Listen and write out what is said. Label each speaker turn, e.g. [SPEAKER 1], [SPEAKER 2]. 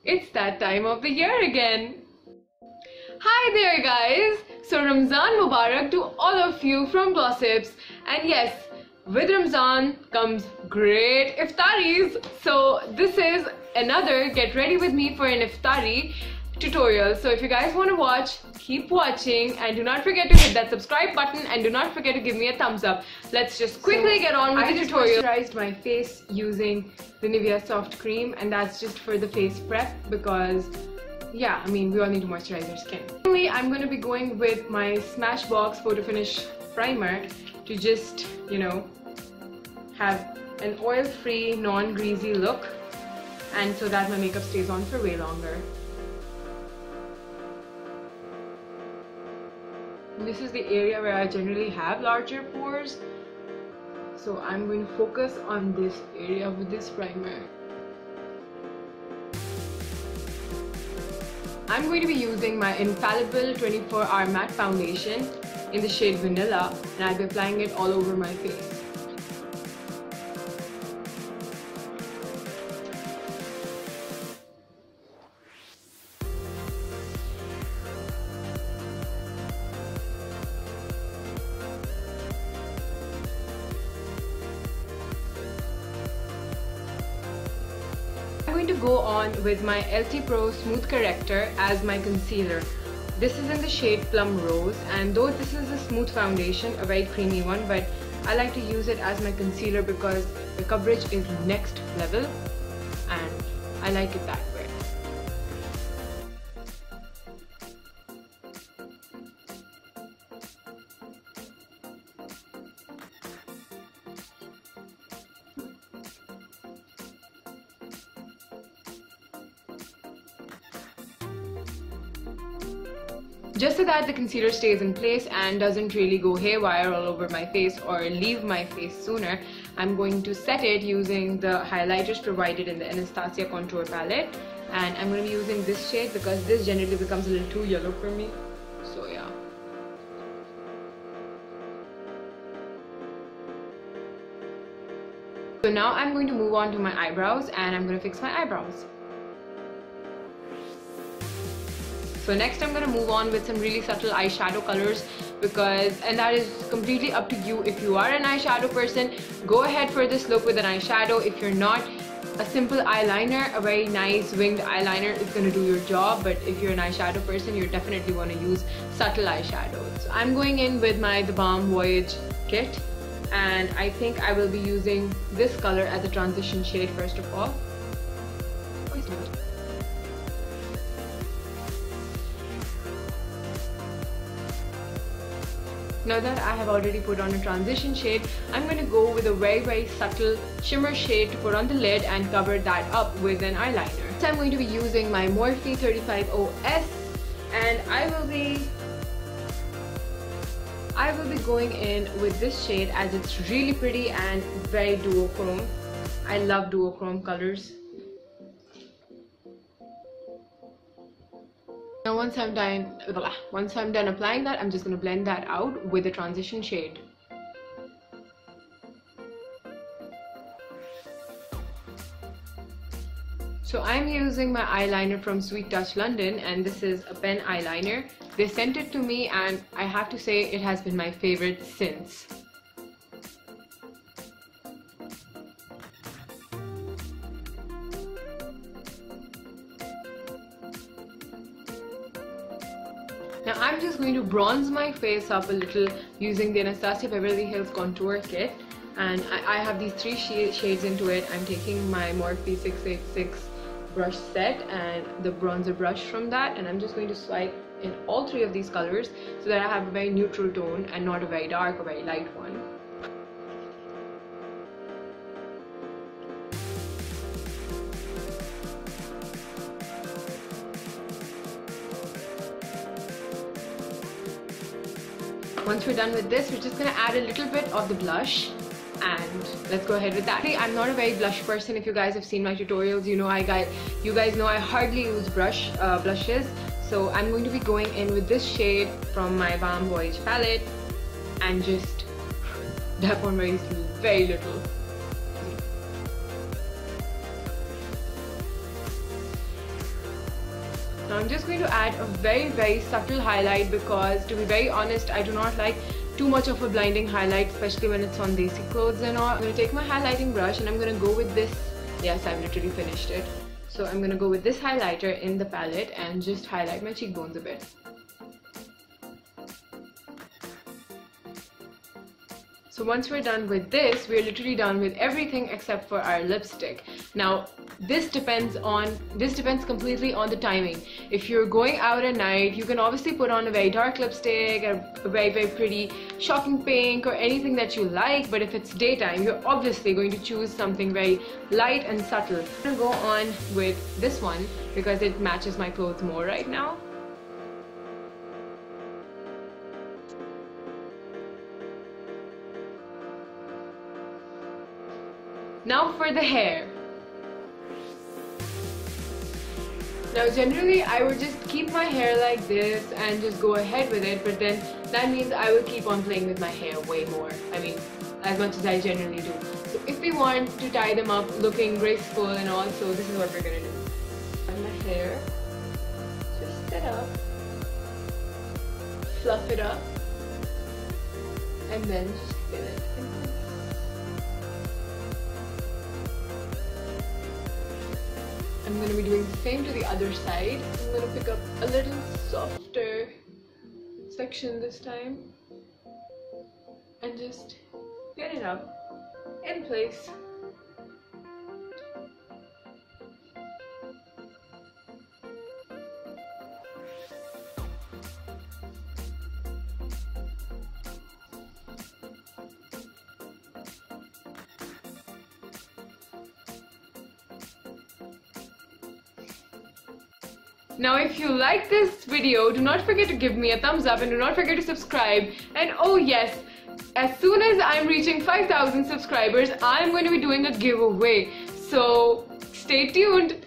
[SPEAKER 1] It's that time of the year again. Hi there guys! So Ramazan Mubarak to all of you from Glossips. And yes, with Ramazan comes great iftaris. So this is another get ready with me for an iftari tutorial. So if you guys want to watch, keep watching and do not forget to hit that subscribe button and do not forget to give me a thumbs up. Let's just quickly get on with the tutorial. I moisturized my face using the Nivea soft cream, and that's just for the face prep because yeah, I mean, we all need to moisturize our skin. Finally, I'm going to be going with my Smashbox Photo Finish Primer to just, you know, have an oil-free, non-greasy look, and so that my makeup stays on for way longer. This is the area where I generally have larger pores, so I'm going to focus on this area with this primer. I'm going to be using my Infallible 24-Hour Matte Foundation in the shade Vanilla, and I'll be applying it all over my face. I'm going to go on with my LT Pro Smooth Corrector as my concealer. This is in the shade Plum Rose, and though this is a smooth foundation, a very creamy one, but I like to use it as my concealer because the coverage is next level and I like it that way. Just so that the concealer stays in place and doesn't really go haywire all over my face or leave my face sooner, I'm going to set it using the highlighters provided in the Anastasia Contour Palette, and I'm going to be using this shade because this generally becomes a little too yellow for me, so yeah. So now I'm going to move on to my eyebrows, and I'm going to fix my eyebrows. So next I'm going to move on with some really subtle eyeshadow colors and that is completely up to you. If you are an eyeshadow person, go ahead for this look with an eyeshadow. If you're not, a simple eyeliner, a very nice winged eyeliner is going to do your job, but if you're an eyeshadow person, you definitely want to use subtle eyeshadows. So I'm going in with my The Balm Voyage kit, and I think I will be using this color as a transition shade first of all. Now that I have already put on a transition shade, I'm going to go with a very subtle shimmer shade to put on the lid and cover that up with an eyeliner. So I'm going to be using my Morphe 35OS, and I will be going in with this shade as it's really pretty and very duochrome. I love duochrome colors. Now once I'm done applying that, I'm just going to blend that out with a transition shade. So I'm using my eyeliner from Sweet Touch London, and this is a pen eyeliner. They sent it to me and I have to say it has been my favorite since. Now I'm just going to bronze my face up a little using the Anastasia Beverly Hills Contour Kit, and I have these three shades into it. I'm taking my Morphe 686 brush set and the bronzer brush from that, and I'm just going to swipe in all three of these colors so that I have a very neutral tone and not a very dark or very light one. Once we're done with this, we're just going to add a little bit of the blush, and let's go ahead with that. I'm not a very blush person. If you guys have seen my tutorials, you guys know I hardly use blushes. So I'm going to be going in with this shade from my Balm Voyage palette and just dab on very little. Now I'm just going to add a very subtle highlight because, to be very honest, I do not like too much of a blinding highlight, especially when it's on desi clothes and all. I'm going to take my highlighting brush and I'm going to go with this. Yes, I've literally finished it. So I'm going to go with this highlighter in the palette and just highlight my cheekbones a bit. So once we're done with this, we're literally done with everything except for our lipstick. Now, this depends completely on the timing. If you're going out at night, you can obviously put on a very dark lipstick, a very pretty shocking pink, or anything that you like. But if it's daytime, you're obviously going to choose something very light and subtle. I'm going to go on with this one because it matches my clothes more right now. Now for the hair. Now generally I would just keep my hair like this and just go ahead with it, but then that means I will keep on playing with my hair way more. I mean, as much as I generally do. So if we want to tie them up looking graceful and all, so this is what we're gonna do. And my hair, just set up, fluff it up, and then just pin it in place. I'm going to be doing the same to the other side. I'm going to pick up a little softer section this time and just get it up in place. Now if you like this video, do not forget to give me a thumbs up and do not forget to subscribe. And oh yes, as soon as I'm reaching 5,000 subscribers, I'm going to be doing a giveaway. So stay tuned.